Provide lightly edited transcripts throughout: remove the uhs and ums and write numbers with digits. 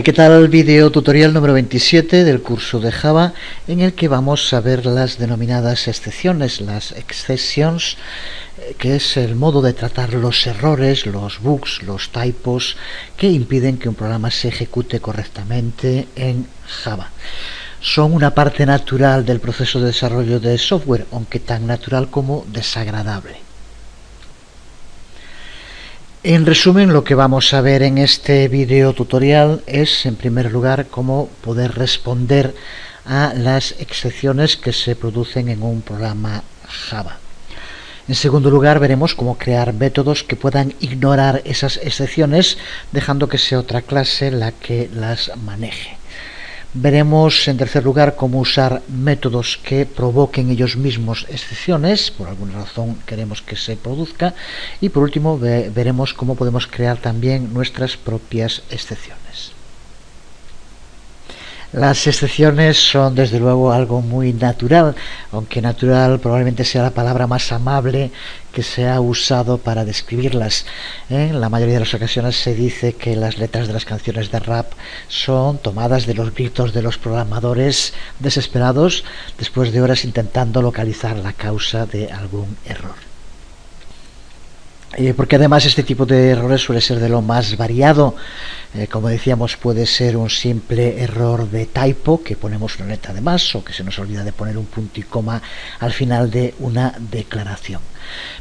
¿Qué tal? Video tutorial número 27 del curso de Java, en el que vamos a ver las denominadas excepciones, las exceptions, que es el modo de tratar los errores, los bugs, los typos que impiden que un programa se ejecute correctamente en Java. Son una parte natural del proceso de desarrollo de software, aunque tan natural como desagradable. En resumen, lo que vamos a ver en este video tutorial es, en primer lugar, cómo poder responder a las excepciones que se producen en un programa Java. En segundo lugar, veremos cómo crear métodos que puedan ignorar esas excepciones, dejando que sea otra clase la que las maneje. Veremos, en tercer lugar, cómo usar métodos que provoquen ellos mismos excepciones, por alguna razón queremos que se produzca, y por último veremos cómo podemos crear también nuestras propias excepciones. Las excepciones son desde luego algo muy natural, aunque natural probablemente sea la palabra más amable que se ha usado para describirlas. En la mayoría de las ocasiones se dice que las letras de las canciones de rap son tomadas de los gritos de los programadores desesperados después de horas intentando localizar la causa de algún error. Porque además este tipo de errores suele ser de lo más variado. Como decíamos, puede ser un simple error de typo, que ponemos una letra de más o que se nos olvida de poner un punto y coma al final de una declaración.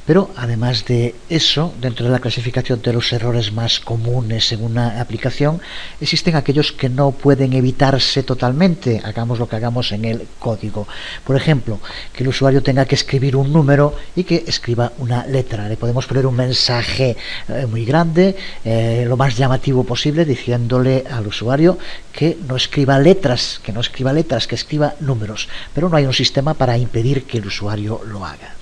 Pero además de eso, dentro de la clasificación de los errores más comunes en una aplicación, existen aquellos que no pueden evitarse totalmente, hagamos lo que hagamos en el código. Por ejemplo, que el usuario tenga que escribir un número y que escriba una letra. Le podemos poner un mensaje muy grande, lo más llamativo posible, diciéndole al usuario que no escriba letras, que escriba números. Pero no hay un sistema para impedir que el usuario lo haga.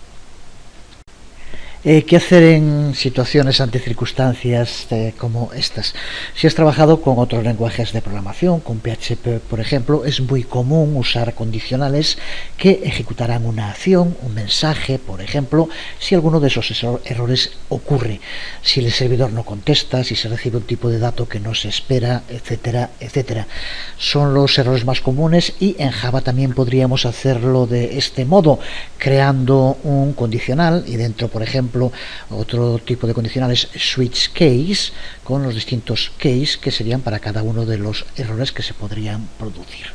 ¿Qué hacer en situaciones ante circunstancias como estas? Si has trabajado con otros lenguajes de programación, con PHP por ejemplo, es muy común usar condicionales que ejecutarán una acción, un mensaje, por ejemplo, si alguno de esos errores ocurre, si el servidor no contesta, si se recibe un tipo de dato que no se espera, etcétera, etcétera. Son los errores más comunes y en Java también podríamos hacerlo de este modo, creando un condicional y dentro, por ejemplo, otro tipo de condicionales switch case, con los distintos case que serían para cada uno de los errores que se podrían producir.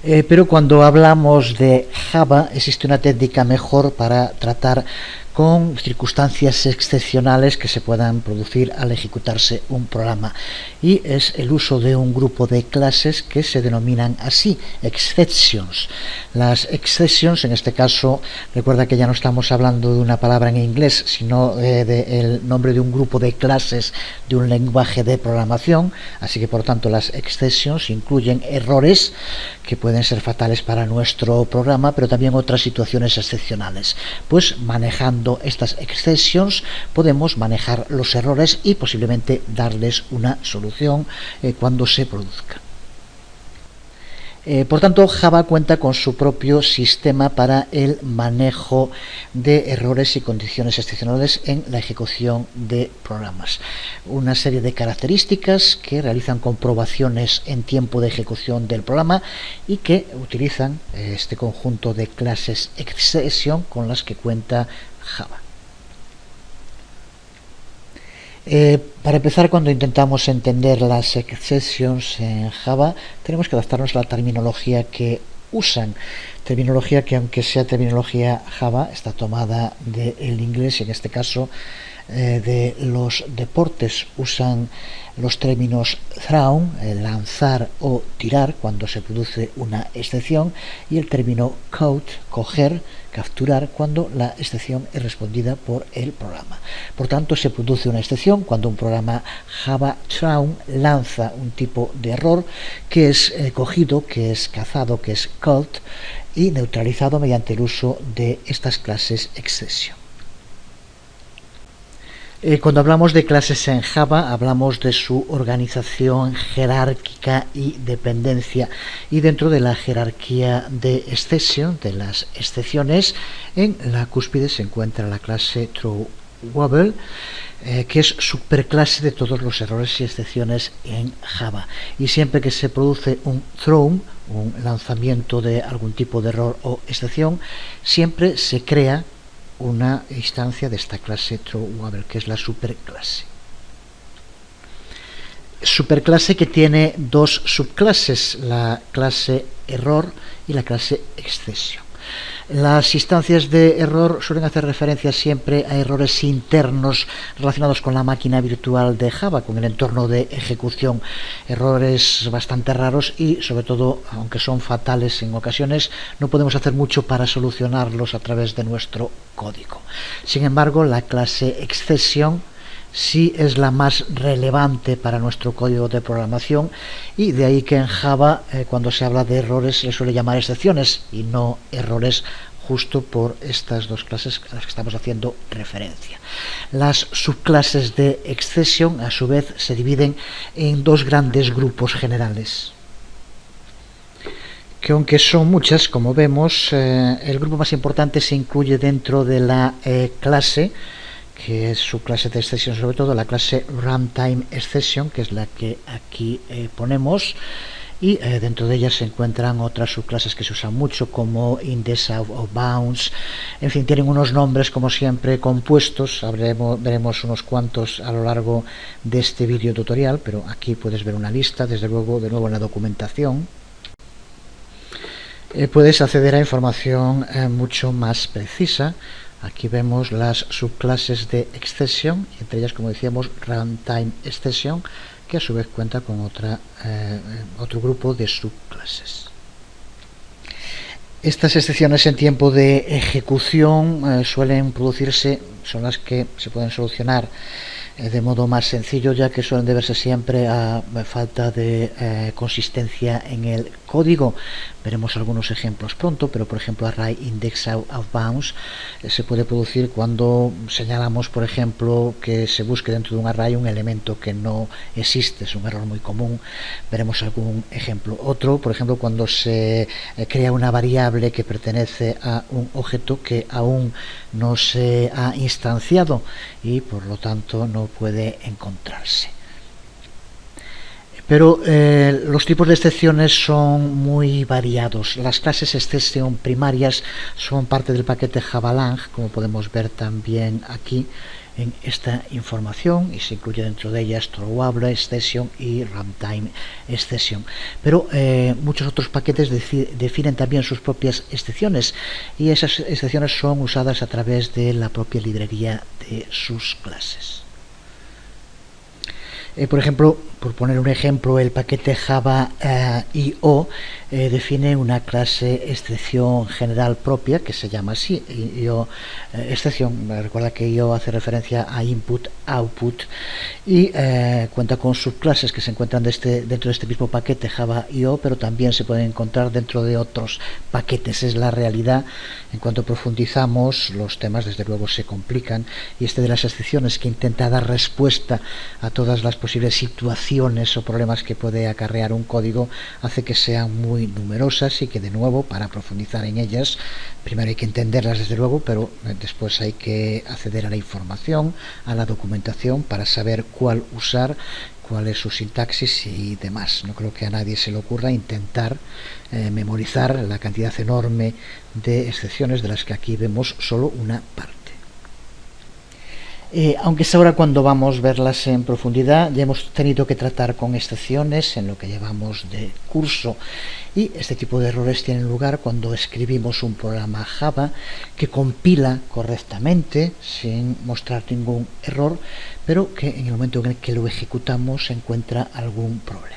Pero cuando hablamos de Java existe una técnica mejor para tratar con circunstancias excepcionales que se puedan producir al ejecutarse un programa, y es el uso de un grupo de clases que se denominan así, exceptions. Las exceptions, en este caso, recuerda que ya no estamos hablando de una palabra en inglés, sino del nombre de un grupo de clases de un lenguaje de programación, así que por tanto las exceptions incluyen errores que pueden ser fatales para nuestro programa, pero también otras situaciones excepcionales. Pues manejando estas exceptions podemos manejar los errores y posiblemente darles una solución cuando se produzca. Por tanto, Java cuenta con su propio sistema para el manejo de errores y condiciones excepcionales en la ejecución de programas. Una serie de características que realizan comprobaciones en tiempo de ejecución del programa y que utilizan este conjunto de clases exception con las que cuenta Java. Para empezar, cuando intentamos entender las exceptions en Java, tenemos que adaptarnos a la terminología que usan. Terminología que, aunque sea terminología Java, está tomada del inglés y en este caso de los deportes. Usan los términos throw, lanzar o tirar cuando se produce una excepción, y el término caught, coger, capturar, cuando la excepción es respondida por el programa. Por tanto, se produce una excepción cuando un programa Java throw lanza un tipo de error que es cogido, que es cazado, que es caught, y neutralizado mediante el uso de estas clases exception. Cuando hablamos de clases en Java, hablamos de su organización jerárquica y dependencia, y dentro de la jerarquía de exception, de las excepciones, en la cúspide se encuentra la clase throw Wobble, que es superclase de todos los errores y excepciones en Java. Y siempre que se produce un throw, un lanzamiento de algún tipo de error o excepción, siempre se crea una instancia de esta clase throwable, que es la superclase. Superclase que tiene dos subclases, la clase error y la clase exception. Las instancias de error suelen hacer referencia siempre a errores internos relacionados con la máquina virtual de Java, con el entorno de ejecución. Errores bastante raros y, sobre todo, aunque son fatales en ocasiones, no podemos hacer mucho para solucionarlos a través de nuestro código. Sin embargo, la clase exception sí es la más relevante para nuestro código de programación, y de ahí que en Java cuando se habla de errores se suele llamar excepciones y no errores, justo por estas dos clases a las que estamos haciendo referencia. Las subclases de exception a su vez se dividen en dos grandes grupos generales, que aunque son muchas, como vemos, el grupo más importante se incluye dentro de la clase, que es su clase de exception, sobre todo la clase runtime exception, que es la que aquí ponemos, y dentro de ellas se encuentran otras subclases que se usan mucho, como index out of bounds. En fin, tienen unos nombres como siempre compuestos. Veremos unos cuantos a lo largo de este vídeo tutorial, pero aquí puedes ver una lista, desde luego, de nuevo en la documentación. Puedes acceder a información mucho más precisa. Aquí vemos las subclases de exception, entre ellas, como decíamos, runtime exception, que a su vez cuenta con otro grupo de subclases. Estas excepciones en tiempo de ejecución suelen producirse, son las que se pueden solucionar de modo más sencillo, ya que suelen deberse siempre a falta de consistencia en el código. Veremos algunos ejemplos pronto, pero por ejemplo array index out of bounds se puede producir cuando señalamos, por ejemplo, que se busque dentro de un array un elemento que no existe. Es un error muy común. Veremos algún ejemplo. Otro, por ejemplo, cuando se crea una variable que pertenece a un objeto que aún no se ha instanciado y por lo tanto no puede encontrarse. Pero los tipos de excepciones son muy variados. Las clases exception primarias son parte del paquete Javalang, como podemos ver también aquí en esta información, y se incluye dentro de ellas throwable exception y runtime exception. Pero muchos otros paquetes definen también sus propias excepciones, y esas excepciones son usadas a través de la propia librería de sus clases. Por ejemplo, por poner un ejemplo, el paquete Java IO define una clase excepción general propia que se llama así, IO excepción. Recuerda que IO hace referencia a input, output, y cuenta con subclases que se encuentran dentro de este mismo paquete Java IO, pero también se pueden encontrar dentro de otros paquetes. Es la realidad. En cuanto profundizamos, los temas desde luego se complican, y este de las excepciones, que intenta dar respuesta a todas las posibles situaciones o problemas que puede acarrear un código, hace que sean muy numerosas, y que, de nuevo, para profundizar en ellas, primero hay que entenderlas desde luego, pero después hay que acceder a la información, a la documentación, para saber cuál usar, cuál es su sintaxis y demás. No creo que a nadie se le ocurra intentar memorizar la cantidad enorme de excepciones, de las que aquí vemos solo una parte. Aunque es ahora cuando vamos a verlas en profundidad, ya hemos tenido que tratar con excepciones en lo que llevamos de curso, y este tipo de errores tienen lugar cuando escribimos un programa Java que compila correctamente sin mostrar ningún error, pero que en el momento en el que lo ejecutamos encuentra algún problema.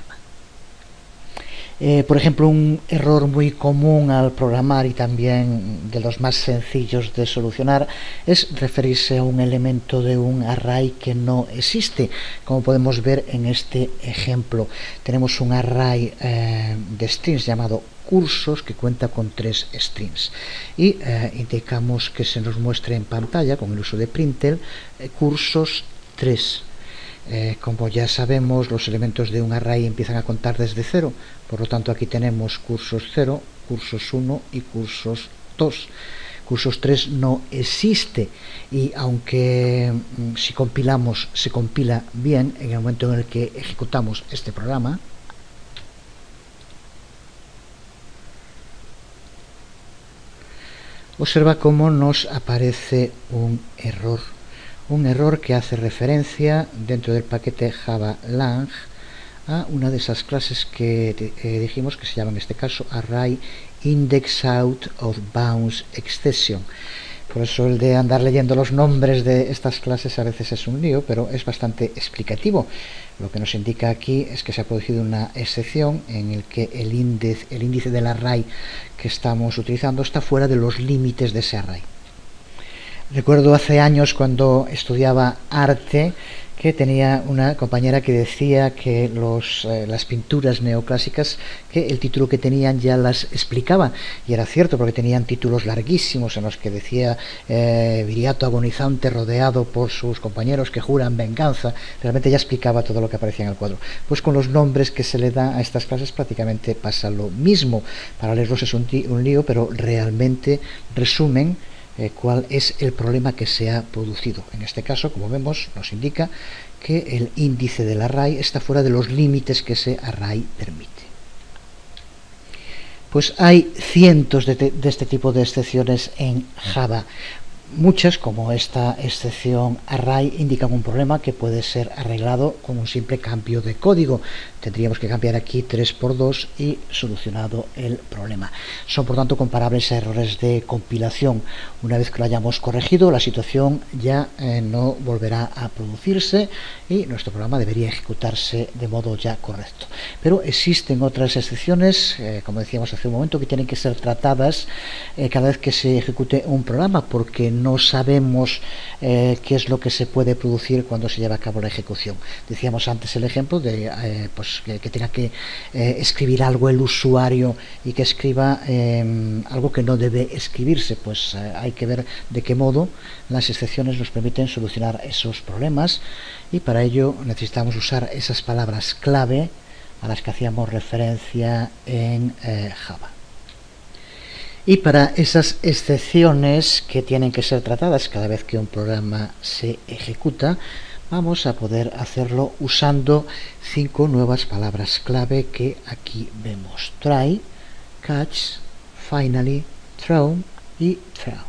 Por ejemplo, un error muy común al programar, y también de los más sencillos de solucionar, es referirse a un elemento de un array que no existe. Como podemos ver en este ejemplo, tenemos un array de strings llamado cursos, que cuenta con 3 strings, y indicamos que se nos muestre en pantalla con el uso de println cursos 3. Como ya sabemos, los elementos de un array empiezan a contar desde 0, por lo tanto aquí tenemos cursos 0, cursos 1 y cursos 2. cursos 3 no existe, y aunque si compilamos se compila bien en el momento en el que ejecutamos este programa, observa cómo nos aparece un error que hace referencia dentro del paquete Java Lang a una de esas clases que dijimos que se llama en este caso Array Index Out of Bounds Exception. Por eso el de andar leyendo los nombres de estas clases a veces es un lío, pero es bastante explicativo. Lo que nos indica aquí es que se ha producido una excepción en el que el índice del array que estamos utilizando está fuera de los límites de ese array. Recuerdo hace años cuando estudiaba arte que tenía una compañera que decía que las pinturas neoclásicas, que el título que tenían ya las explicaba, y era cierto porque tenían títulos larguísimos en los que decía Viriato agonizante rodeado por sus compañeros que juran venganza. Realmente ya explicaba todo lo que aparecía en el cuadro. Pues con los nombres que se le da a estas clases prácticamente pasa lo mismo. Para leerlos es un lío, pero realmente resumen cuál es el problema que se ha producido. En este caso, como vemos, nos indica que el índice del array está fuera de los límites que ese array permite. Pues hay cientos de este tipo de excepciones en Java. Muchas, como esta excepción array, indican un problema que puede ser arreglado con un simple cambio de código. Tendríamos que cambiar aquí 3 por 2 y solucionado el problema. Son por tanto comparables a errores de compilación. Una vez que lo hayamos corregido, la situación ya no volverá a producirse y nuestro programa debería ejecutarse de modo ya correcto. Pero existen otras excepciones, como decíamos hace un momento, que tienen que ser tratadas cada vez que se ejecute un programa, porque no sabemos qué es lo que se puede producir cuando se lleva a cabo la ejecución. Decíamos antes el ejemplo de que tenga que escribir algo el usuario y que escriba algo que no debe escribirse. Pues hay que ver de qué modo las excepciones nos permiten solucionar esos problemas, y para ello necesitamos usar esas palabras clave a las que hacíamos referencia en Java. Y para esas excepciones que tienen que ser tratadas cada vez que un programa se ejecuta, vamos a poder hacerlo usando 5 nuevas palabras clave que aquí vemos: try, catch, finally, throw y throws.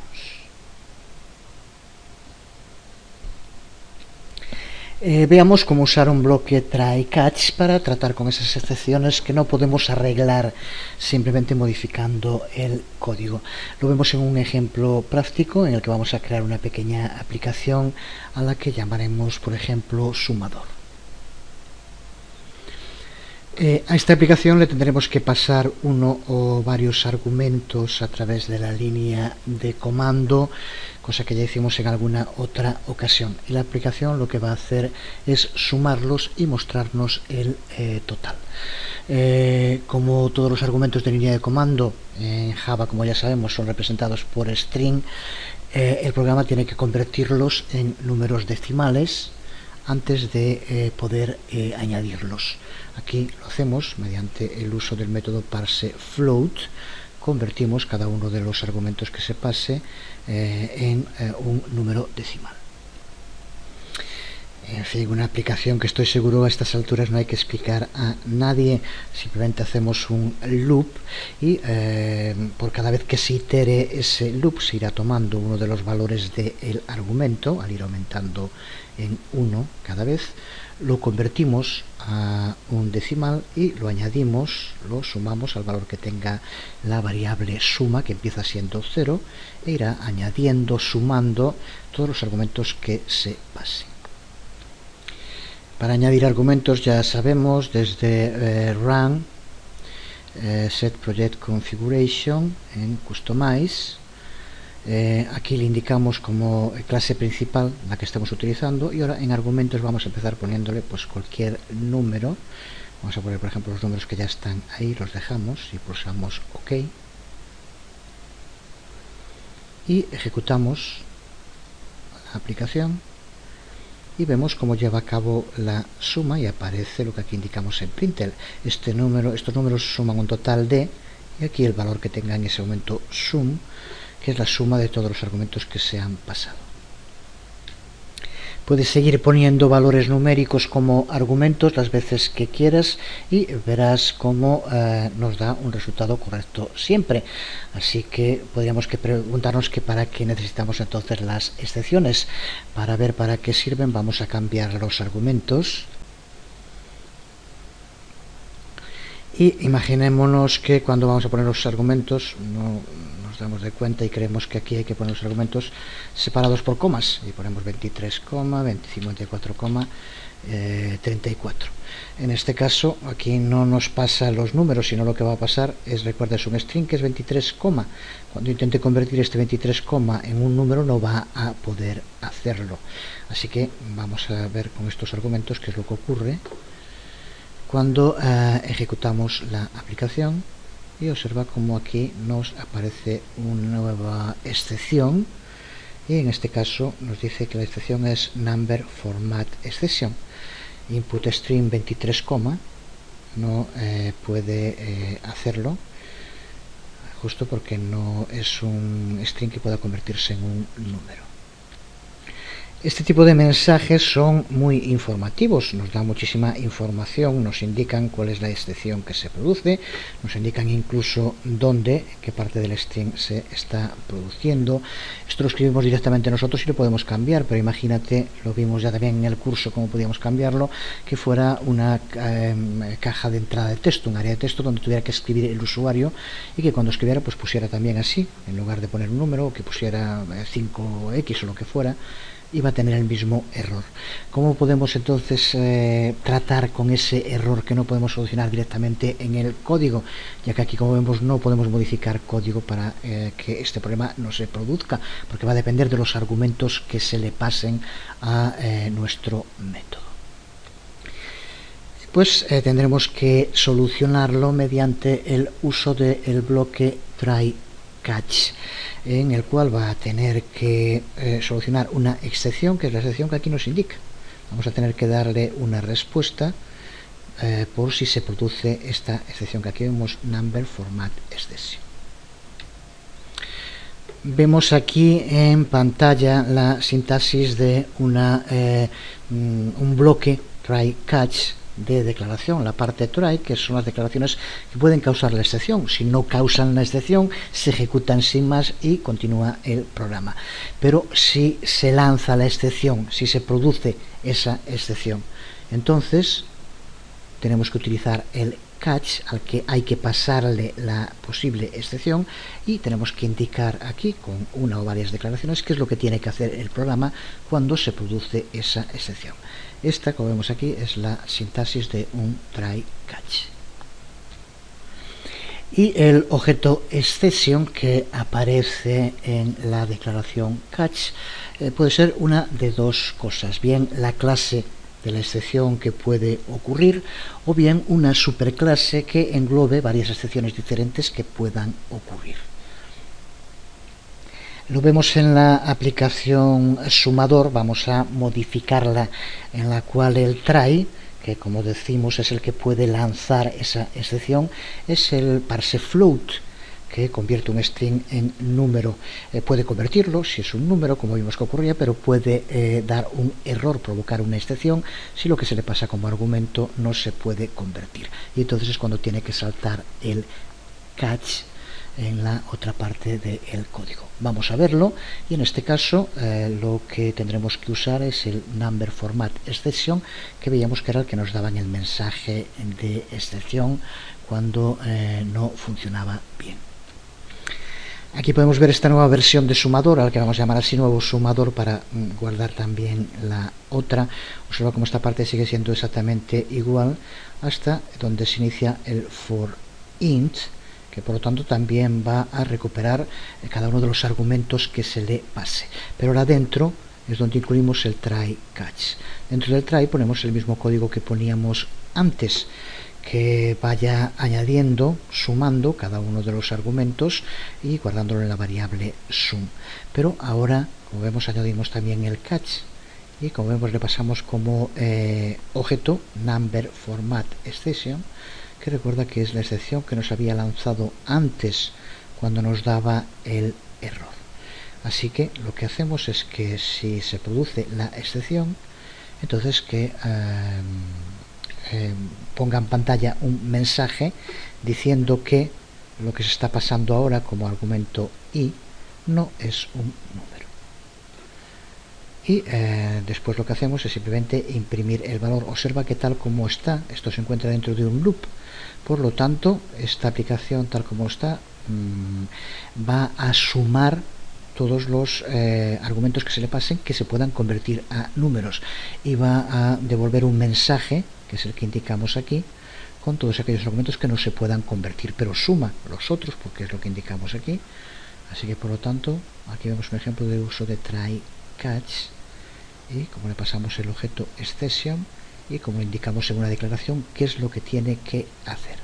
Veamos cómo usar un bloque try catch para tratar con esas excepciones que no podemos arreglar simplemente modificando el código. Lo vemos en un ejemplo práctico en el que vamos a crear una pequeña aplicación a la que llamaremos, por ejemplo, sumador. A esta aplicación le tendremos que pasar uno o varios argumentos a través de la línea de comando, cosa que ya hicimos en alguna otra ocasión. Y la aplicación lo que va a hacer es sumarlos y mostrarnos el total. Como todos los argumentos de línea de comando en Java, como ya sabemos, son representados por string, el programa tiene que convertirlos en números decimales antes de poder añadirlos. Aquí lo hacemos mediante el uso del método parseFloat. Convertimos cada uno de los argumentos que se pase en un número decimal. En fin, una aplicación que estoy seguro a estas alturas no hay que explicar a nadie. Simplemente hacemos un loop y por cada vez que se itere ese loop se irá tomando uno de los valores del argumento, al ir aumentando en 1 cada vez, lo convertimos a un decimal y lo añadimos, lo sumamos al valor que tenga la variable suma, que empieza siendo 0, e irá añadiendo, sumando todos los argumentos que se pasen. Para añadir argumentos ya sabemos desde run, set project configuration, en customize. Aquí le indicamos como clase principal la que estamos utilizando, y ahora en argumentos vamos a empezar poniéndole pues cualquier número. Vamos a poner por ejemplo los números que ya están ahí, los dejamos y pulsamos OK y ejecutamos la aplicación y vemos cómo lleva a cabo la suma y aparece lo que aquí indicamos en println. Estos números suman un total de, y aquí el valor que tenga en ese momento sum, que es la suma de todos los argumentos que se han pasado. Puedes seguir poniendo valores numéricos como argumentos las veces que quieras y verás cómo nos da un resultado correcto siempre. Así que podríamos preguntarnos que para qué necesitamos entonces las excepciones. Para ver para qué sirven, vamos a cambiar los argumentos. Y imaginémonos que cuando vamos a poner los argumentos no nos damos de cuenta y creemos que aquí hay que poner los argumentos separados por comas y ponemos 23, 54, 34. En este caso aquí no nos pasa los números, sino lo que va a pasar es, recuerda, es un string que es 23, cuando intente convertir este 23, en un número no va a poder hacerlo. Así que vamos a ver con estos argumentos qué es lo que ocurre cuando ejecutamos la aplicación, y observa como aquí nos aparece una nueva excepción, y en este caso nos dice que la excepción es number format exception. Input string 23, no puede hacerlo, justo porque no es un string que pueda convertirse en un número. Este tipo de mensajes son muy informativos, nos dan muchísima información, nos indican cuál es la excepción que se produce, nos indican incluso dónde, qué parte del string se está produciendo. Esto lo escribimos directamente nosotros y lo podemos cambiar, pero imagínate, lo vimos ya también en el curso cómo podíamos cambiarlo, que fuera una caja de entrada de texto, un área de texto donde tuviera que escribir el usuario y que cuando escribiera pues pusiera también así, en lugar de poner un número, o que pusiera 5x o lo que fuera, iba a tener el mismo error. ¿Cómo podemos entonces tratar con ese error que no podemos solucionar directamente en el código? Ya que aquí, como vemos, no podemos modificar código para que este problema no se produzca, porque va a depender de los argumentos que se le pasen a nuestro método. Pues tendremos que solucionarlo mediante el uso del bloque try catch, en el cual va a tener que solucionar una excepción, que es la excepción que aquí nos indica. Vamos a tener que darle una respuesta por si se produce esta excepción que aquí vemos, number format exception. Vemos aquí en pantalla la sintaxis de un bloque try catch de declaración, la parte try, que son las declaraciones que pueden causar la excepción. Si no causan la excepción, se ejecutan sin más y continúa el programa. Pero si se lanza la excepción, si se produce esa excepción, entonces tenemos que utilizar el catch, al que hay que pasarle la posible excepción, y tenemos que indicar aquí con una o varias declaraciones qué es lo que tiene que hacer el programa cuando se produce esa excepción. Esta, como vemos aquí, es la sintaxis de un try catch. Y el objeto exception que aparece en la declaración catch puede ser una de dos cosas: bien la clase de la excepción que puede ocurrir, o bien una superclase que englobe varias excepciones diferentes que puedan ocurrir. Lo vemos en la aplicación sumador. Vamos a modificarla, en la cual el try, que como decimos es el que puede lanzar esa excepción, es el parse float, que convierte un string en número. Puede convertirlo si es un número, como vimos que ocurría, pero puede dar un error, provocar una excepción si lo que se le pasa como argumento no se puede convertir, y entonces es cuando tiene que saltar el catch en la otra parte del código. Vamos a verlo, y en este caso lo que tendremos que usar es el number format exception, que veíamos que era el que nos daban el mensaje de excepción cuando no funcionaba bien. Aquí podemos ver esta nueva versión de sumador, al que vamos a llamar así nuevo sumador para guardar también la otra. Observa cómo esta parte sigue siendo exactamente igual hasta donde se inicia el for int, que por lo tanto también va a recuperar cada uno de los argumentos que se le pase. Pero ahora dentro es donde incluimos el try catch. Dentro del try ponemos el mismo código que poníamos antes, que vaya añadiendo, sumando cada uno de los argumentos y guardándolo en la variable sum. Pero ahora, como vemos, añadimos también el catch, y como vemos le pasamos como objeto number format exception, que recuerda que es la excepción que nos había lanzado antes cuando nos daba el error. Así que lo que hacemos es que si se produce la excepción, entonces que ponga en pantalla un mensaje diciendo que lo que se está pasando ahora como argumento i no es un número. Y después lo que hacemos es simplemente imprimir el valor. Observa que tal como está, esto se encuentra dentro de un loop. Por lo tanto, esta aplicación tal como está va a sumar todos los argumentos que se le pasen que se puedan convertir a números y va a devolver un mensaje, que es el que indicamos aquí, con todos aquellos argumentos que no se puedan convertir, pero suma los otros porque es lo que indicamos aquí. Así que por lo tanto, aquí vemos un ejemplo de uso de try catch, y como le pasamos el objeto exception y como indicamos en una declaración qué es lo que tiene que hacer.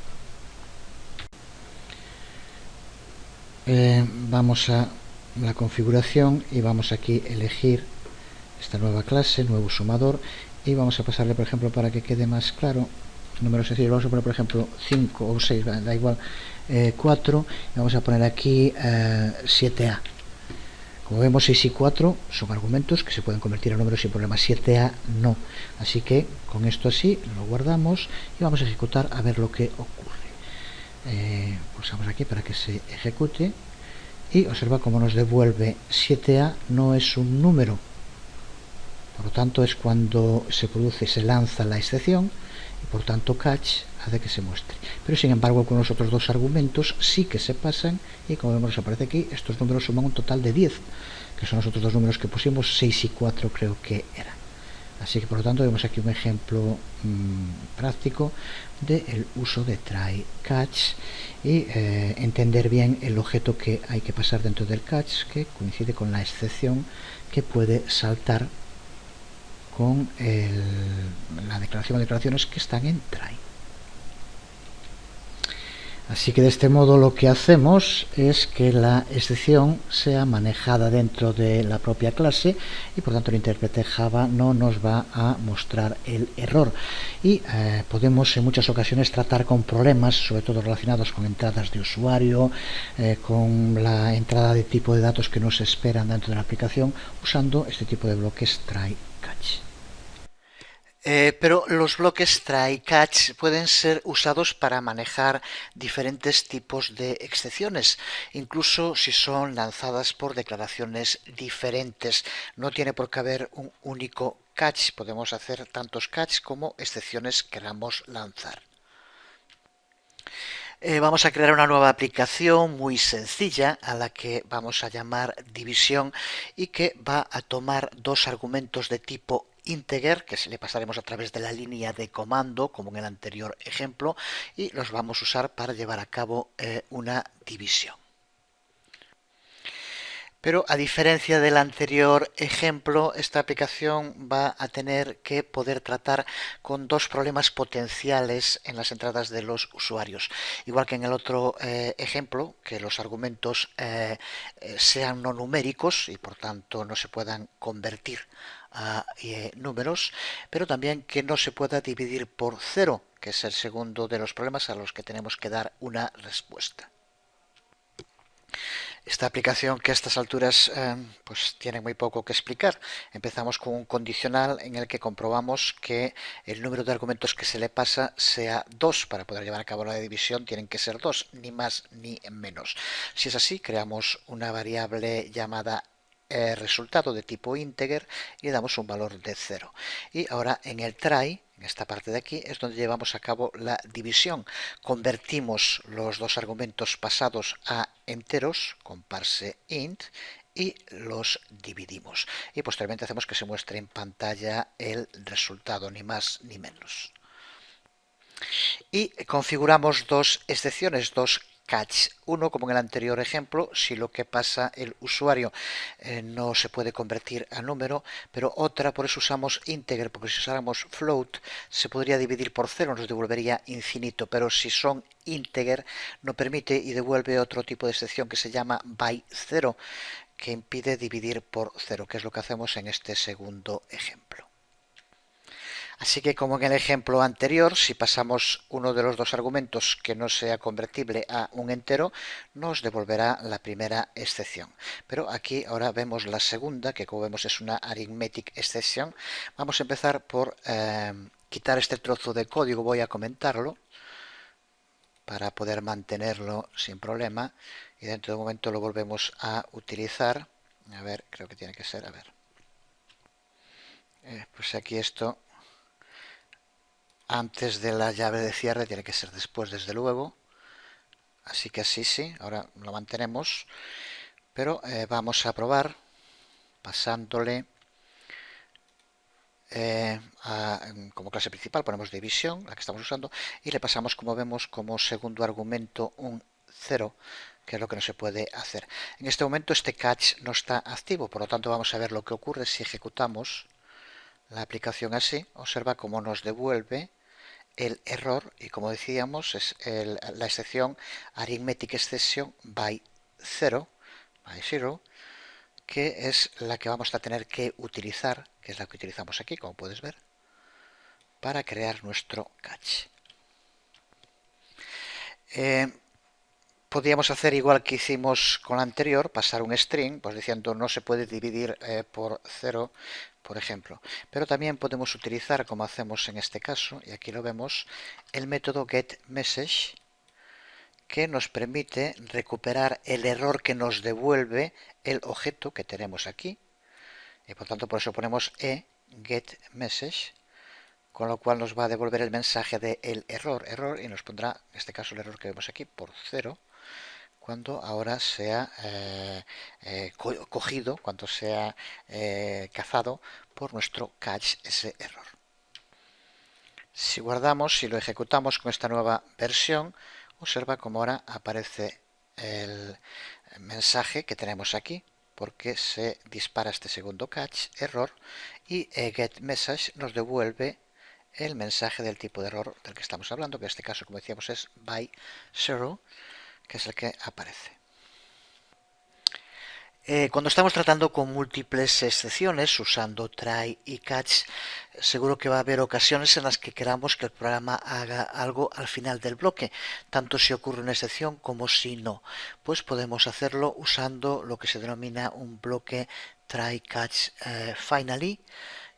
Vamos a la configuración y vamos aquí a elegir esta nueva clase, nuevo sumador, y vamos a pasarle, por ejemplo, para que quede más claro, números sencillos, vamos a poner por ejemplo 5 o 6, da igual, 4, y vamos a poner aquí 7a. Como vemos, 6 y 4 son argumentos que se pueden convertir a números sin problema, 7a no. Así que con esto así lo guardamos y vamos a ejecutar a ver lo que ocurre. Pulsamos aquí para que se ejecute y observa cómo nos devuelve 7a no es un número. Por lo tanto, es cuando se produce, se lanza la excepción y por tanto catch hace que se muestre. Pero sin embargo, con los otros dos argumentos sí que se pasan y como vemos aparece aquí, estos números suman un total de 10, que son los otros dos números que pusimos, 6 y 4 creo que eran. Así que por lo tanto vemos aquí un ejemplo práctico del uso de try catch y entender bien el objeto que hay que pasar dentro del catch, que coincide con la excepción que puede saltar con la declaración o declaraciones que están en try. Así que de este modo lo que hacemos es que la excepción sea manejada dentro de la propia clase y por tanto el intérprete Java no nos va a mostrar el error. Y podemos en muchas ocasiones tratar con problemas, sobre todo relacionados con entradas de usuario, con la entrada de tipo de datos que no se esperan dentro de la aplicación, usando este tipo de bloques try catch. Pero los bloques try catch pueden ser usados para manejar diferentes tipos de excepciones, incluso si son lanzadas por declaraciones diferentes. No tiene por qué haber un único catch, podemos hacer tantos catch como excepciones queramos lanzar. Vamos a crear una nueva aplicación muy sencilla a la que vamos a llamar división y que va a tomar dos argumentos de tipo integer que se le pasaremos a través de la línea de comando como en el anterior ejemplo y los vamos a usar para llevar a cabo una división. Pero a diferencia del anterior ejemplo, esta aplicación va a tener que poder tratar con dos problemas potenciales en las entradas de los usuarios. Igual que en el otro ejemplo, que los argumentos sean no numéricos y por tanto no se puedan convertir a números, pero también que no se pueda dividir por cero, que es el segundo de los problemas a los que tenemos que dar una respuesta. Esta aplicación que a estas alturas pues tiene muy poco que explicar. Empezamos con un condicional en el que comprobamos que el número de argumentos que se le pasa sea 2. Para poder llevar a cabo la división tienen que ser 2, ni más ni menos. Si es así, creamos una variable llamada resultado de tipo integer y le damos un valor de 0. Y ahora en el try, en esta parte de aquí, es donde llevamos a cabo la división. Convertimos los dos argumentos pasados a enteros con parse int y los dividimos. Y posteriormente hacemos que se muestre en pantalla el resultado, ni más ni menos. Y configuramos dos excepciones, dos catch. Uno, como en el anterior ejemplo, si lo que pasa el usuario no se puede convertir a número, pero otra, por eso usamos integer, porque si usáramos float se podría dividir por 0, nos devolvería infinito, pero si son integer no permite y devuelve otro tipo de excepción que se llama by 0, que impide dividir por 0, que es lo que hacemos en este segundo ejemplo. Así que como en el ejemplo anterior, si pasamos uno de los dos argumentos que no sea convertible a un entero, nos devolverá la primera excepción. Pero aquí ahora vemos la segunda, que como vemos es una arithmetic exception. Vamos a empezar por quitar este trozo de código, voy a comentarlo para poder mantenerlo sin problema y dentro de un momento lo volvemos a utilizar. A ver, creo que tiene que ser, a ver. Pues aquí esto antes de la llave de cierre, tiene que ser después desde luego, así que así sí, ahora lo mantenemos, pero vamos a probar pasándole como clase principal, ponemos división, la que estamos usando, y le pasamos, como vemos, como segundo argumento un 0, que es lo que no se puede hacer. En este momento este catch no está activo, por lo tanto vamos a ver lo que ocurre si ejecutamos la aplicación así. Observa cómo nos devuelve el error, y como decíamos es la excepción arithmetic exception by 0, que es la que vamos a tener que utilizar, que es la que utilizamos aquí, como puedes ver, para crear nuestro catch. Podríamos hacer igual que hicimos con la anterior, pasar un string, pues diciendo no se puede dividir por 0, por ejemplo. Pero también podemos utilizar, como hacemos en este caso, y aquí lo vemos, el método getMessage, que nos permite recuperar el error que nos devuelve el objeto que tenemos aquí. Y por tanto, por eso ponemos getMessage, con lo cual nos va a devolver el mensaje del error, y nos pondrá, en este caso, el error que vemos aquí por 0, cuando ahora sea cogido, cuando sea cazado por nuestro catch ese error. Si guardamos, si lo ejecutamos con esta nueva versión, observa cómo ahora aparece el mensaje que tenemos aquí, porque se dispara este segundo catch, error, y getMessage nos devuelve el mensaje del tipo de error del que estamos hablando, que en este caso, como decíamos, es by 0, que es el que aparece. Cuando estamos tratando con múltiples excepciones, usando try y catch, seguro que va a haber ocasiones en las que queramos que el programa haga algo al final del bloque, tanto si ocurre una excepción como si no. Pues podemos hacerlo usando lo que se denomina un bloque try catch finally,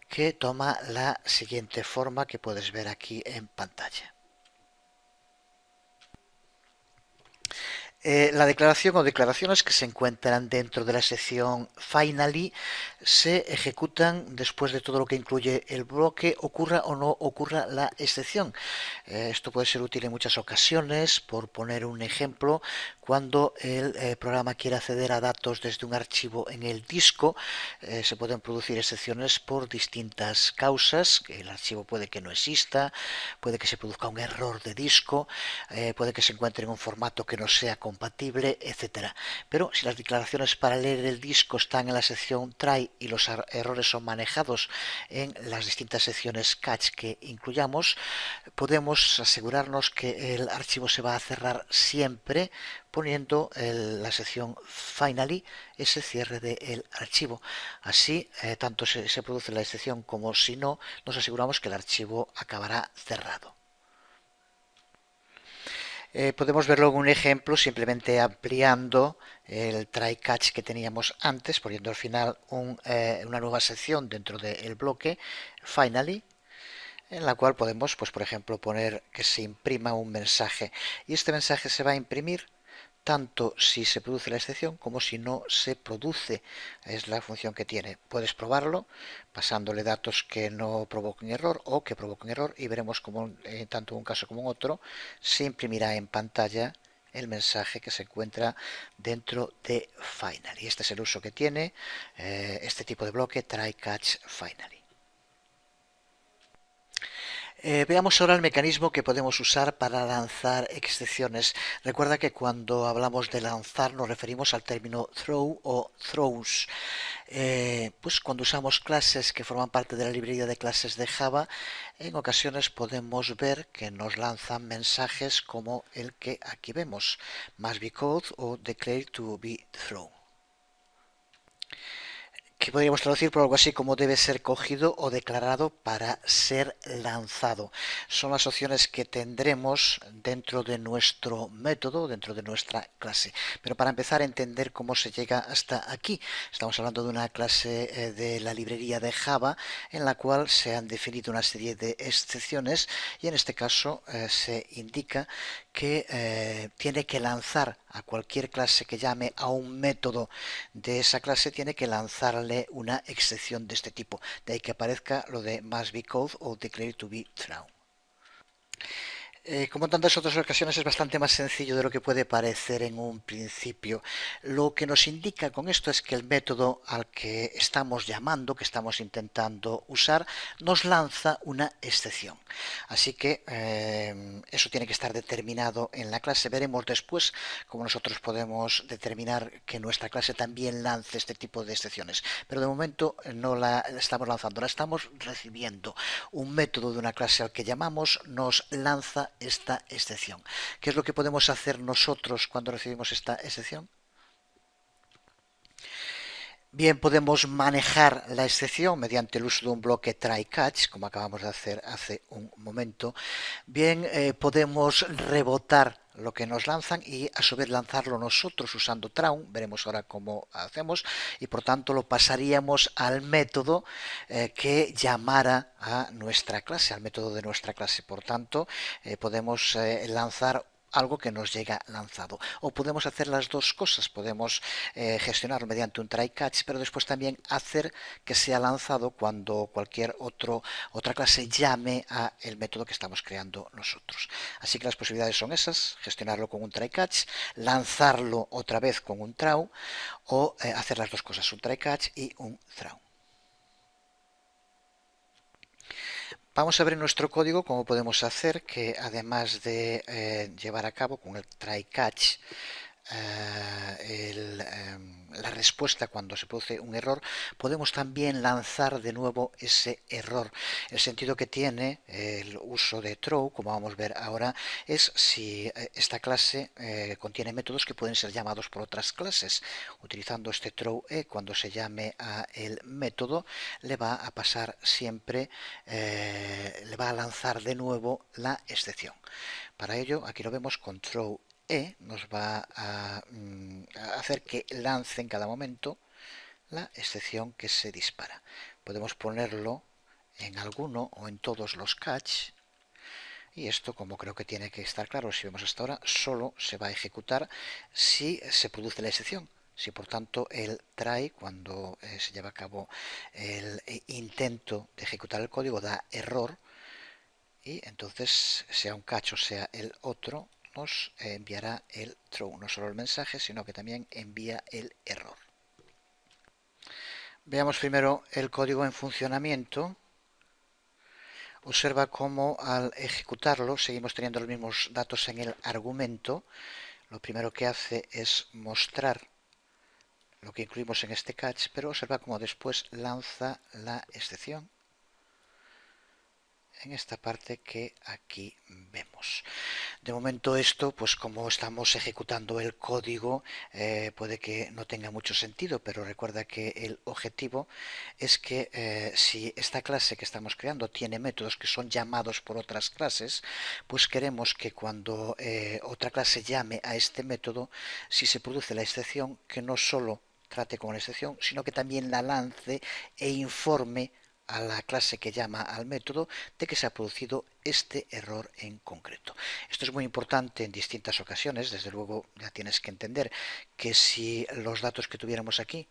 que toma la siguiente forma que puedes ver aquí en pantalla. La declaración o declaraciones que se encuentran dentro de la sección Finally se ejecutan después de todo lo que incluye el bloque, ocurra o no ocurra la excepción. Esto puede ser útil en muchas ocasiones. Por poner un ejemplo, cuando el programa quiere acceder a datos desde un archivo en el disco, se pueden producir excepciones por distintas causas. El archivo puede que no exista, puede que se produzca un error de disco, puede que se encuentre en un formato que no sea compatible, etcétera. Pero si las declaraciones para leer el disco están en la sección try y los errores son manejados en las distintas secciones catch que incluyamos, podemos asegurarnos que el archivo se va a cerrar siempre poniendo la sección finally, ese cierre del archivo. Así, tanto se produce la excepción como si no, nos aseguramos que el archivo acabará cerrado. Podemos verlo en un ejemplo simplemente ampliando el try catch que teníamos antes, poniendo al final una nueva sección dentro del bloque finally, en la cual podemos, pues por ejemplo, poner que se imprima un mensaje, y este mensaje se va a imprimir tanto si se produce la excepción como si no se produce. Es la función que tiene. Puedes probarlo pasándole datos que no provoquen error o que provoquen error, y veremos cómo tanto en un caso como en otro se imprimirá en pantalla el mensaje que se encuentra dentro de Finally. Este es el uso que tiene este tipo de bloque try catch finally. Veamos ahora el mecanismo que podemos usar para lanzar excepciones. Recuerda que cuando hablamos de lanzar nos referimos al término throw o throws. Pues cuando usamos clases que forman parte de la librería de clases de Java, en ocasiones podemos ver que nos lanzan mensajes como el que aquí vemos, must be called o declare to be thrown. que podríamos traducir por algo así como debe ser cogido o declarado para ser lanzado. Son las opciones que tendremos dentro de nuestro método, dentro de nuestra clase. Pero para empezar a entender cómo se llega hasta aquí, estamos hablando de una clase de la librería de Java en la cual se han definido una serie de excepciones y en este caso se indica que tiene que lanzar a cualquier clase que llame a un método de esa clase, tiene que lanzarle una excepción de este tipo. De ahí que aparezca lo de must be code o declare to be true. Como en tantas otras ocasiones es bastante más sencillo de lo que puede parecer en un principio. Lo que nos indica con esto es que el método al que estamos llamando, que estamos intentando usar, nos lanza una excepción. Así que eso tiene que estar determinado en la clase. Veremos después cómo nosotros podemos determinar que nuestra clase también lance este tipo de excepciones. Pero de momento no la estamos lanzando, la estamos recibiendo. Un método de una clase al que llamamos nos lanza esta excepción. ¿Qué es lo que podemos hacer nosotros cuando recibimos esta excepción? Bien, podemos manejar la excepción mediante el uso de un bloque try catch, como acabamos de hacer hace un momento. Bien, podemos rebotar lo que nos lanzan y a su vez lanzarlo nosotros usando traun. Veremos ahora cómo hacemos y por tanto lo pasaríamos al método que llamara a nuestra clase, al método de nuestra clase. Por tanto, podemos lanzar algo que nos llega lanzado. O podemos hacer las dos cosas, podemos gestionarlo mediante un try catch, pero después también hacer que sea lanzado cuando cualquier otra clase llame a el método que estamos creando nosotros. Así que las posibilidades son esas: gestionarlo con un try catch, lanzarlo otra vez con un throw, o hacer las dos cosas, un try catch y un throw. Vamos a ver en nuestro código cómo podemos hacer que, además de llevar a cabo con el try catch la respuesta cuando se produce un error, podemos también lanzar de nuevo ese error. El sentido que tiene el uso de throw, como vamos a ver ahora, es si esta clase contiene métodos que pueden ser llamados por otras clases. Utilizando este throw cuando se llame a el método, le va a pasar siempre, le va a lanzar de nuevo la excepción. Para ello, aquí lo vemos con throw nos va a hacer que lance en cada momento la excepción que se dispara. Podemos ponerlo en alguno o en todos los catch, y esto, como creo que tiene que estar claro si vemos hasta ahora, solo se va a ejecutar si se produce la excepción. Si por tanto el try, cuando se lleva a cabo el intento de ejecutar el código, da error, y entonces sea un catch o sea el otro, nos enviará el throw, no solo el mensaje, sino que también envía el error. Veamos primero el código en funcionamiento. Observa cómo al ejecutarlo seguimos teniendo los mismos datos en el argumento. Lo primero que hace es mostrar lo que incluimos en este catch, pero observa cómo después lanza la excepción en esta parte que aquí vemos. De momento esto, pues como estamos ejecutando el código, puede que no tenga mucho sentido, pero recuerda que el objetivo es que si esta clase que estamos creando tiene métodos que son llamados por otras clases, pues queremos que cuando otra clase llame a este método, si se produce la excepción, que no solo trate con la excepción, sino que también la lance e informe a la clase que llama al método de que se ha producido este error en concreto. Esto es muy importante en distintas ocasiones. Desde luego ya tienes que entender que si los datos que tuviéramos aquí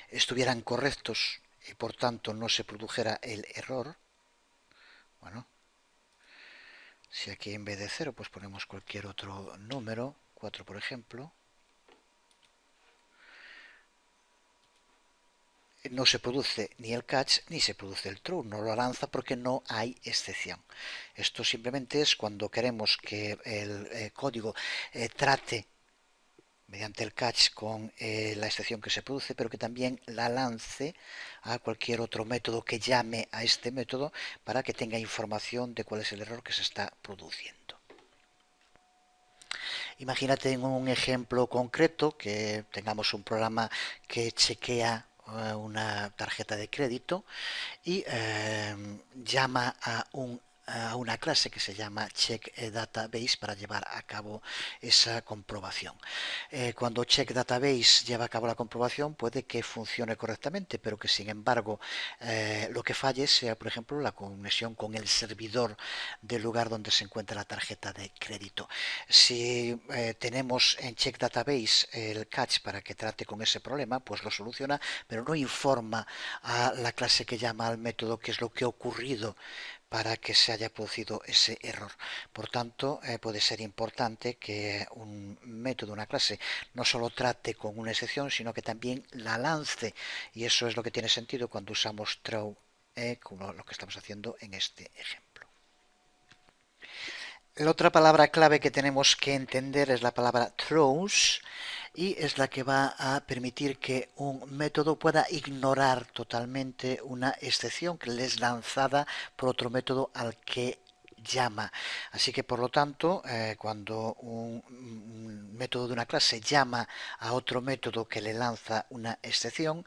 estuvieran correctos y por tanto no se produjera el error, bueno, si aquí en vez de 0 pues ponemos cualquier otro número, 4 por ejemplo, no se produce ni el catch ni se produce el true, no lo lanza porque no hay excepción. Esto simplemente es cuando queremos que el código trate mediante el catch con la excepción que se produce, pero que también la lance a cualquier otro método que llame a este método para que tenga información de cuál es el error que se está produciendo. Imagínate en un ejemplo concreto que tengamos un programa que chequea una tarjeta de crédito y llama a una clase que se llama CheckDatabase para llevar a cabo esa comprobación. Cuando CheckDatabase lleva a cabo la comprobación puede que funcione correctamente, pero que sin embargo lo que falle sea, por ejemplo, la conexión con el servidor del lugar donde se encuentra la tarjeta de crédito. Si tenemos en CheckDatabase el catch para que trate con ese problema, pues lo soluciona, pero no informa a la clase que llama al método qué es lo que ha ocurrido para que se haya producido ese error. Por tanto, puede ser importante que un método, una clase, no solo trate con una excepción, sino que también la lance. Y eso es lo que tiene sentido cuando usamos throw, como lo que estamos haciendo en este ejemplo. La otra palabra clave que tenemos que entender es la palabra throws, y es la que va a permitir que un método pueda ignorar totalmente una excepción que le es lanzada por otro método al que llama. Así que por lo tanto, cuando un método de una clase llama a otro método que le lanza una excepción,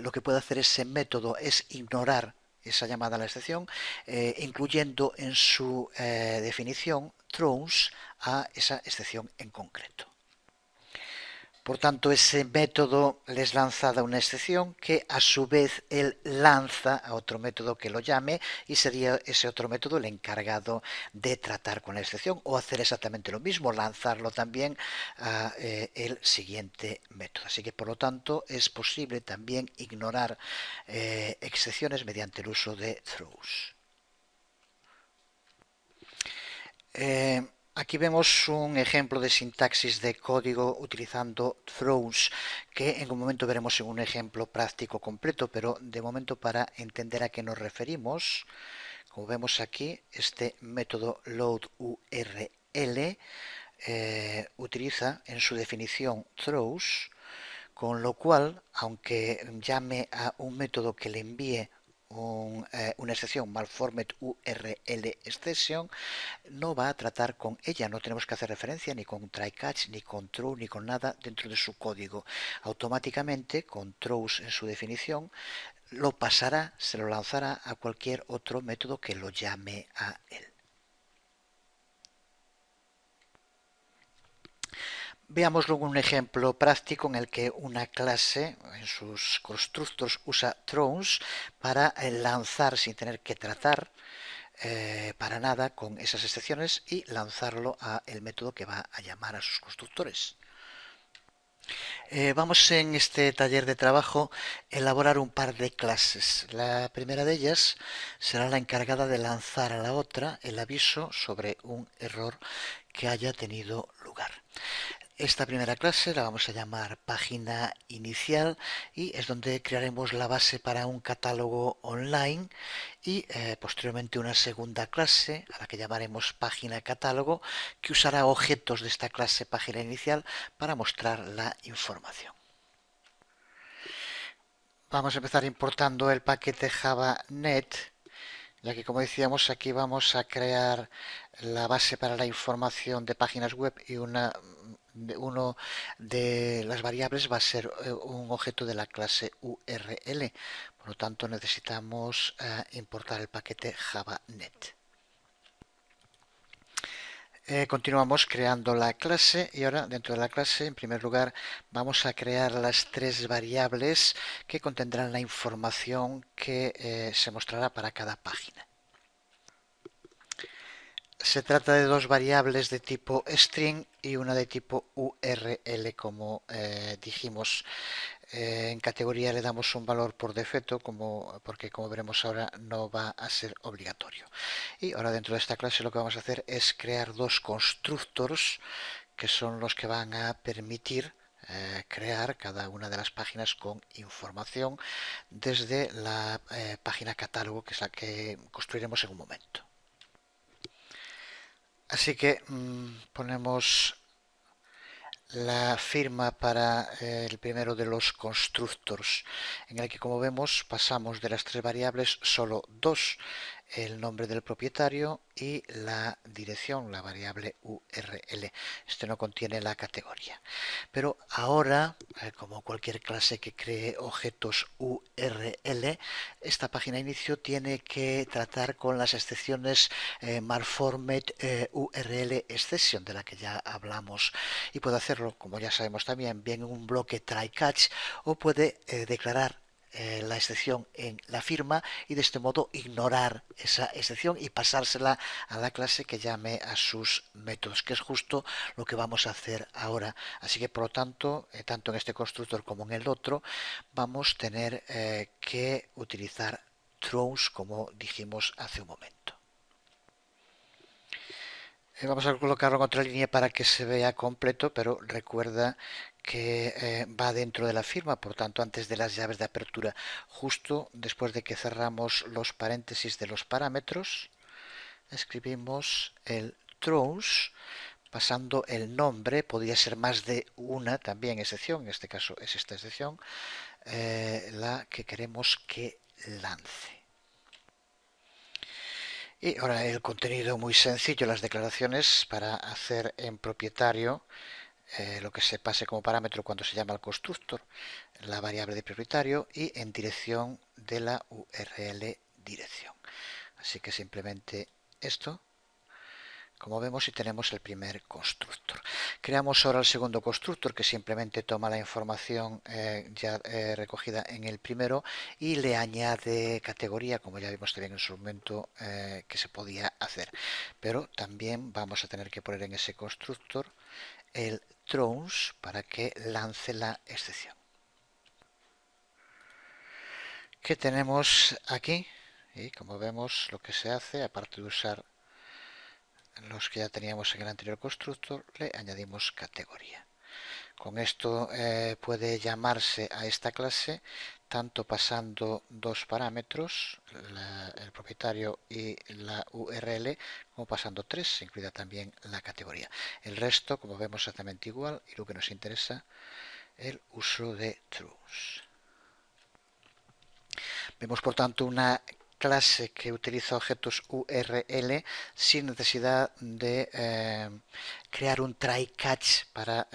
lo que puede hacer ese método es ignorar esa llamada a la excepción, incluyendo en su definición throws a esa excepción en concreto. Por tanto, ese método les lanza una excepción que a su vez él lanza a otro método que lo llame, y sería ese otro método el encargado de tratar con la excepción o hacer exactamente lo mismo, lanzarlo también a el siguiente método. Así que por lo tanto es posible también ignorar excepciones mediante el uso de throws. Aquí vemos un ejemplo de sintaxis de código utilizando throws, que en un momento veremos en un ejemplo práctico completo, pero de momento para entender a qué nos referimos, como vemos aquí, este método loadURL utiliza en su definición throws, con lo cual, aunque llame a un método que le envíe una excepción malformed URL exception, no va a tratar con ella, no tenemos que hacer referencia ni con try catch, ni con throw, ni con nada dentro de su código. Automáticamente, con throws en su definición, lo pasará, se lo lanzará a cualquier otro método que lo llame a él. Veamos luego un ejemplo práctico en el que una clase en sus constructos usa throws para lanzar sin tener que tratar para nada con esas excepciones y lanzarlo a el método que va a llamar a sus constructores. Vamos en este taller de trabajo a elaborar un par de clases. La primera de ellas será la encargada de lanzar a la otra el aviso sobre un error que haya tenido lugar. Esta primera clase la vamos a llamar página inicial y es donde crearemos la base para un catálogo online, y posteriormente una segunda clase a la que llamaremos página catálogo, que usará objetos de esta clase página inicial para mostrar la información. Vamos a empezar importando el paquete JavaNet, ya que como decíamos aquí vamos a crear la base para la información de páginas web, y uno de las variables va a ser un objeto de la clase URL. Por lo tanto necesitamos importar el paquete JavaNet. Continuamos creando la clase, y ahora dentro de la clase en primer lugar vamos a crear las tres variables que contendrán la información que se mostrará para cada página. Se trata de dos variables de tipo string y una de tipo URL, como dijimos. En categoría le damos un valor por defecto, porque como veremos ahora no va a ser obligatorio. Y ahora dentro de esta clase lo que vamos a hacer es crear dos constructors, que son los que van a permitir crear cada una de las páginas con información desde la página catálogo, que es la que construiremos en un momento. Así que ponemos la firma para el primero de los constructors, en el que, como vemos, pasamos de las tres variables solo dos el nombre del propietario y la dirección, la variable URL. Este no contiene la categoría. Pero ahora, como cualquier clase que cree objetos URL, esta página inicio tiene que tratar con las excepciones malformed URL exception, de la que ya hablamos, y puede hacerlo, como ya sabemos también, bien en un bloque try catch, o puede declarar la excepción en la firma y de este modo ignorar esa excepción y pasársela a la clase que llame a sus métodos, que es justo lo que vamos a hacer ahora. Así que por lo tanto, tanto en este constructor como en el otro, vamos a tener que utilizar throws, como dijimos hace un momento. Vamos a colocarlo en otra línea para que se vea completo, pero recuerda que va dentro de la firma, por tanto antes de las llaves de apertura, justo después de que cerramos los paréntesis de los parámetros, escribimos el throws, pasando el nombre, podría ser más de una también excepción, en este caso es esta excepción, la que queremos que lance. Y ahora el contenido muy sencillo, las declaraciones para hacer en propietario lo que se pase como parámetro cuando se llama al constructor, la variable de propietario, y en dirección de la URL dirección. Así que simplemente esto, como vemos, y tenemos el primer constructor. Creamos ahora el segundo constructor, que simplemente toma la información ya recogida en el primero y le añade categoría, como ya vimos también en su momento que se podía hacer. Pero también vamos a tener que poner en ese constructor el throws para que lance la excepción. ¿Qué tenemos aquí? Y como vemos, lo que se hace, aparte de usar los que ya teníamos en el anterior constructor, le añadimos categoría. Con esto puede llamarse a esta clase tanto pasando dos parámetros, el propietario y la URL, como pasando tres, incluida también la categoría. El resto, como vemos, exactamente igual, y lo que nos interesa, el uso de throws. Vemos por tanto una clase que utiliza objetos URL sin necesidad de crear un try catch para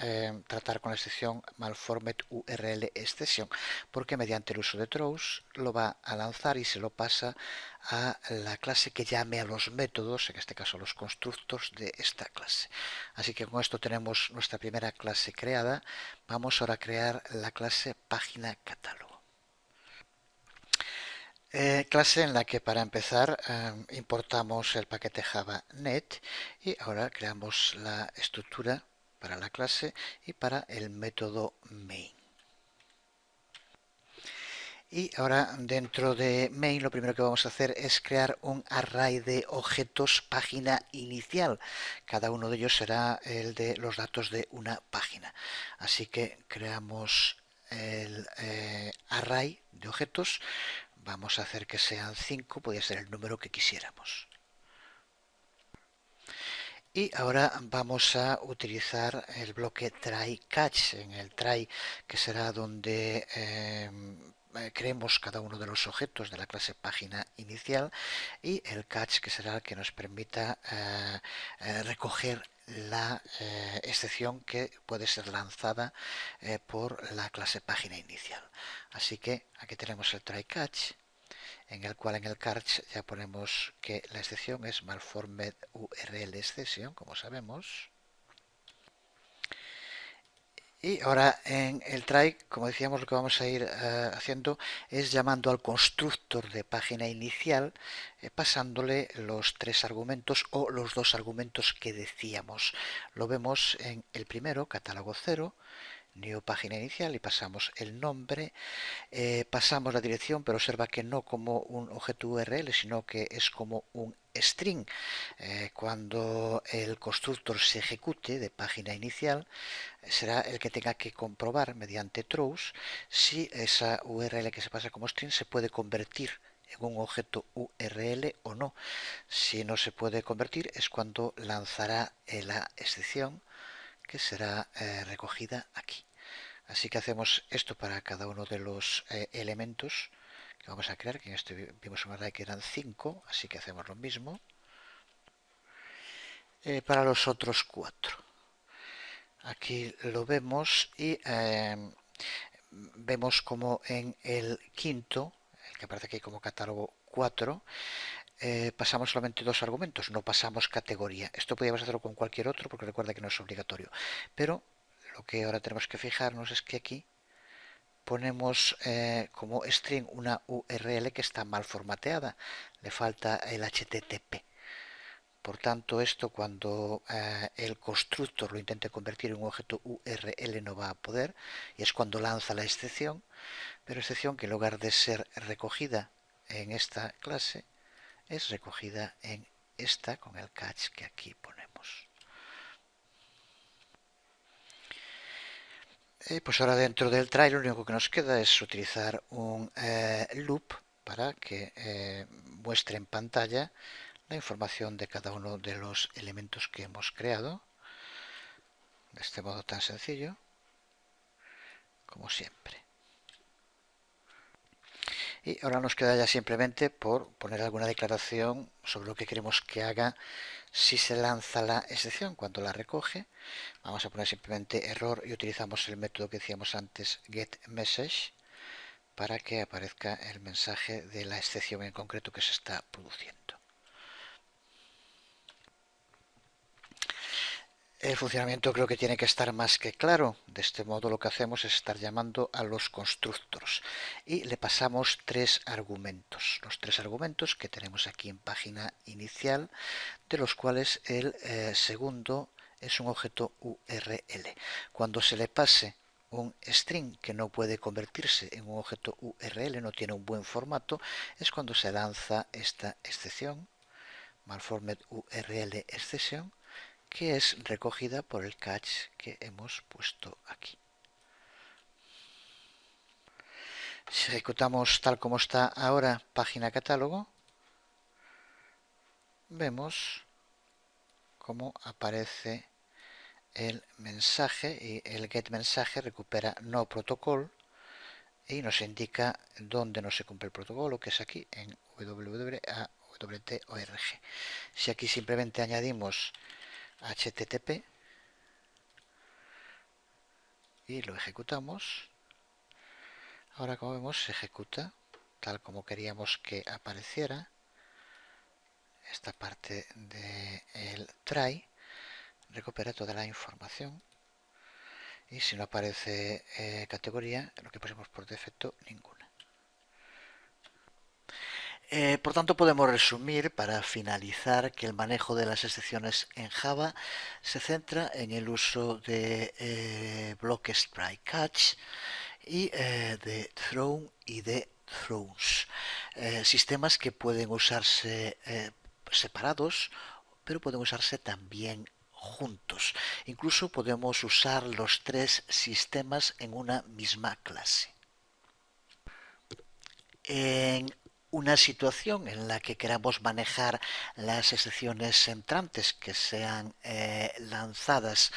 tratar con la excepción malformed URL exception, porque mediante el uso de throws lo va a lanzar y se lo pasa a la clase que llame a los métodos, en este caso los constructors de esta clase. Así que con esto tenemos nuestra primera clase creada. Vamos ahora a crear la clase página catálogo. Clase en la que para empezar importamos el paquete Java Net y ahora creamos la estructura para la clase y para el método main. Y ahora dentro de main lo primero que vamos a hacer es crear un array de objetos página inicial. Cada uno de ellos será el de los datos de una página. Así que creamos el array de objetos. Vamos a hacer que sean 5, podría ser el número que quisiéramos. Y ahora vamos a utilizar el bloque try catch, en el try, que será donde creemos cada uno de los objetos de la clase página inicial, y el catch, que será el que nos permita recoger la excepción que puede ser lanzada por la clase página inicial. Así que aquí tenemos el try catch, en el cual en el catch ya ponemos que la excepción es malformed URL exception, como sabemos. Y ahora en el try, como decíamos, lo que vamos a ir haciendo es llamando al constructor de página inicial, pasándole los tres argumentos o los dos argumentos que decíamos. Lo vemos en el primero, catálogo 0, new página inicial, y pasamos el nombre, pasamos la dirección, pero observa que no como un objeto URL, sino que es como un string. Cuando el constructor se ejecute de página inicial, será el que tenga que comprobar mediante throws si esa URL que se pasa como string se puede convertir en un objeto URL o no. Si no se puede convertir, es cuando lanzará la excepción, que será recogida aquí. Así que hacemos esto para cada uno de los elementos que vamos a crear, que en este vimos un array que eran 5, así que hacemos lo mismo para los otros 4. Aquí lo vemos y vemos como en el quinto, el que aparece aquí como catálogo 4, pasamos solamente 2 argumentos, no pasamos categoría. Esto podríamos hacerlo con cualquier otro porque recuerda que no es obligatorio, pero lo que ahora tenemos que fijarnos es que aquí ponemos como string una URL que está mal formateada, le falta el HTTP. Por tanto, esto cuando el constructor lo intente convertir en un objeto URL no va a poder, y es cuando lanza la excepción, pero excepción que en lugar de ser recogida en esta clase, es recogida en esta con el catch que aquí ponemos. Pues ahora dentro del try lo único que nos queda es utilizar un loop para que muestre en pantalla la información de cada uno de los elementos que hemos creado, de este modo tan sencillo como siempre. Y ahora nos queda ya simplemente por poner alguna declaración sobre lo que queremos que haga si se lanza la excepción cuando la recoge. Vamos a poner simplemente error y utilizamos el método que decíamos antes, getMessage, para que aparezca el mensaje de la excepción en concreto que se está produciendo. El funcionamiento creo que tiene que estar más que claro. De este modo lo que hacemos es estar llamando a los constructors y le pasamos 3 argumentos. Los 3 argumentos que tenemos aquí en página inicial, de los cuales el segundo es un objeto URL. Cuando se le pase un string que no puede convertirse en un objeto URL, no tiene un buen formato, es cuando se lanza esta excepción, malformed URL exception, que es recogida por el catch que hemos puesto aquí. Si ejecutamos tal como está ahora página catálogo, vemos cómo aparece el mensaje y el getMensaje recupera no protocol y nos indica dónde no se cumple el protocolo, que es aquí en www.awt.org. Si aquí simplemente añadimos HTTP y lo ejecutamos, ahora como vemos se ejecuta tal como queríamos que apareciera esta parte del try, recupera toda la información y si no aparece categoría, lo que pusimos por defecto, ninguna. Por tanto, podemos resumir para finalizar que el manejo de las excepciones en Java se centra en el uso de bloques try catch y de throw y de throws, sistemas que pueden usarse separados, pero pueden usarse también juntos. Incluso podemos usar los 3 sistemas en una misma clase. En una situación en la que queramos manejar las excepciones entrantes que sean lanzadas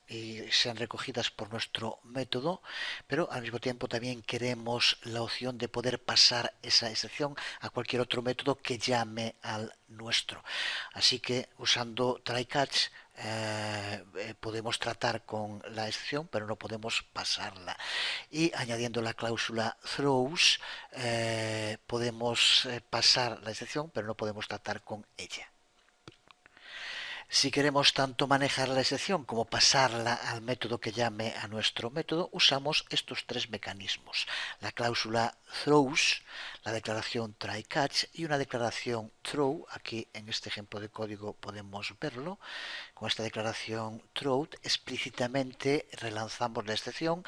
y sean recogidas por nuestro método, pero al mismo tiempo también queremos la opción de poder pasar esa excepción a cualquier otro método que llame al nuestro. Así que usando try-catch podemos tratar con la excepción, pero no podemos pasarla. Y añadiendo la cláusula throws podemos pasar la excepción, pero no podemos tratar con ella. Si queremos tanto manejar la excepción como pasarla al método que llame a nuestro método, usamos estos 3 mecanismos. La cláusula throws, la declaración try-catch y una declaración throw. Aquí en este ejemplo de código podemos verlo. Con esta declaración throw explícitamente relanzamos la excepción,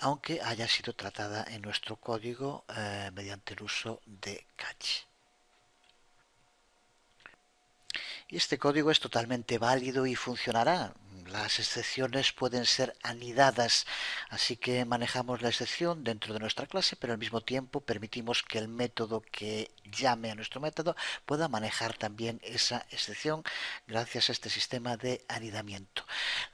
aunque haya sido tratada en nuestro código mediante el uso de catch. Y este código es totalmente válido y funcionará. Las excepciones pueden ser anidadas, así que manejamos la excepción dentro de nuestra clase, pero al mismo tiempo permitimos que el método que llame a nuestro método pueda manejar también esa excepción gracias a este sistema de anidamiento.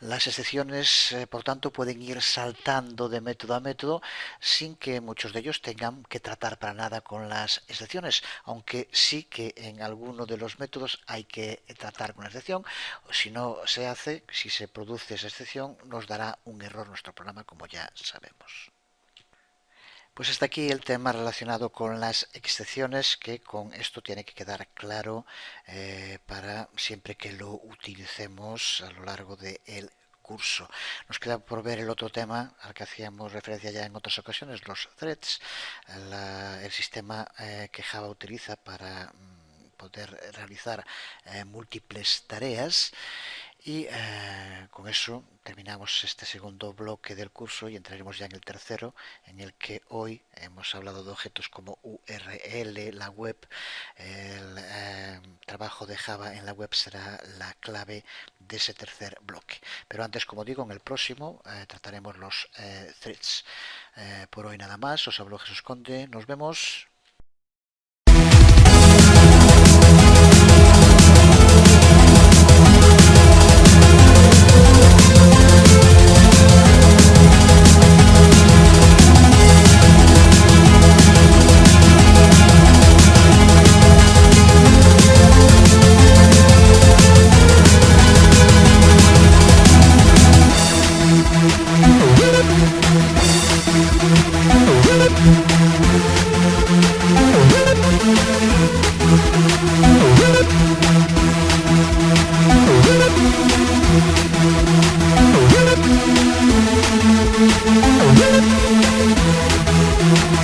Las excepciones, por tanto, pueden ir saltando de método a método sin que muchos de ellos tengan que tratar para nada con las excepciones, aunque sí que en alguno de los métodos hay que tratar con la excepción. Si no se hace, si se produce esa excepción, nos dará un error nuestro programa, como ya sabemos. Pues hasta aquí el tema relacionado con las excepciones, que con esto tiene que quedar claro para siempre que lo utilicemos a lo largo del curso. Nos queda por ver el otro tema al que hacíamos referencia ya en otras ocasiones, los threads, el sistema que Java utiliza para poder realizar múltiples tareas. Y con eso terminamos este segundo bloque del curso y entraremos ya en el tercero, en el que hoy hemos hablado de objetos como URL, la web. El trabajo de Java en la web será la clave de ese tercer bloque. Pero antes, como digo, en el próximo trataremos los threads. Por hoy nada más, os habló Jesús Conde, nos vemos.